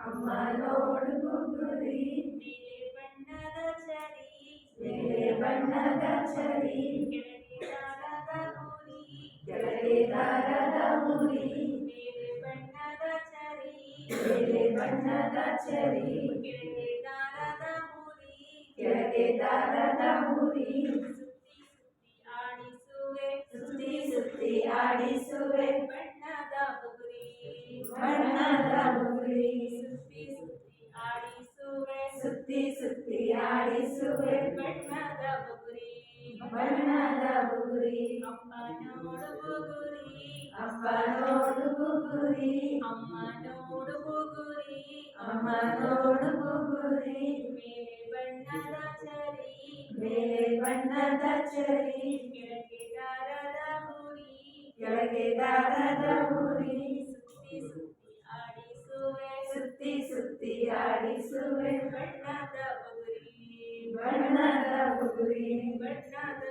ಅಮ್ಮ ನೋಡು ಬುಗುರಿ ಮೇಲೆ ಬಣ್ಣದ ಚರಿ ಮೇಲೆ ಬಣ್ಣದ ಚರಿ ಕೆಳಗೆ ದಾರದ ಹುರಿ ಕೆಳಗೆ ದಾರದ ಹುರಿ ಮೇಲೆ ಬಣ್ಣದ ಚರಿ ಮೇಲೆ ಬಣ್ಣದ ಚರಿ ಕೆಳಗೆ ದಾರದ ಹುರಿ ಕೆಳಗೆ ದಾರದ ಹುರಿ ಸುತ್ತಿ ಸುತ್ತಿ ಆಡಿಸುವೆ ಸುತ್ತಿ ಸುತ್ತಿ ಆಡಿಸುವೆ ಬಣ್ಣದ ಬುಗುರಿ ಬಣ್ಣದ ಬುಗುರಿ ಸುತ್ತಿ ಸುತ್ತಿ ಆಡಿಸುವೆ ಸುತ್ತಿ ಸುತ್ತಿ ಆಡಿಸುವೆ ಬಣ್ಣದ ಬುಗುರಿ ಬಣ್ಣದ ಬುಗುರಿ ಅಮ್ಮ ನೋಡು ಬುಗುರಿ ಅಪ್ಪ ನೋಡು ಬುಗುರಿ ಅಮ್ಮ ನೋಡು ಬುಗುರಿ ಅಮ್ಮ ನೋಡು ಬುಗುರಿ ಮೇಲೆ ಬಣ್ಣದ ಚರಿ ಮೇಲೆ ಬಣ್ಣದ ಚರಿ ಕೆಳಗೆ ದಾರದ ಹುರಿ ಕೆಳಗೆ ದಾರದ ಹುರಿ ಸುತ್ತಿ ಸುತ್ತಿ ಆಡಿಸುವೆ ಸುತ್ತಿ ಸುತ್ತಿ ಆಡಿಸುವೆ ಬಣ್ಣದ ಬುಗುರಿ ಬಣ್ಣದ ಬುಗುರಿ ಬಣ್ಣದ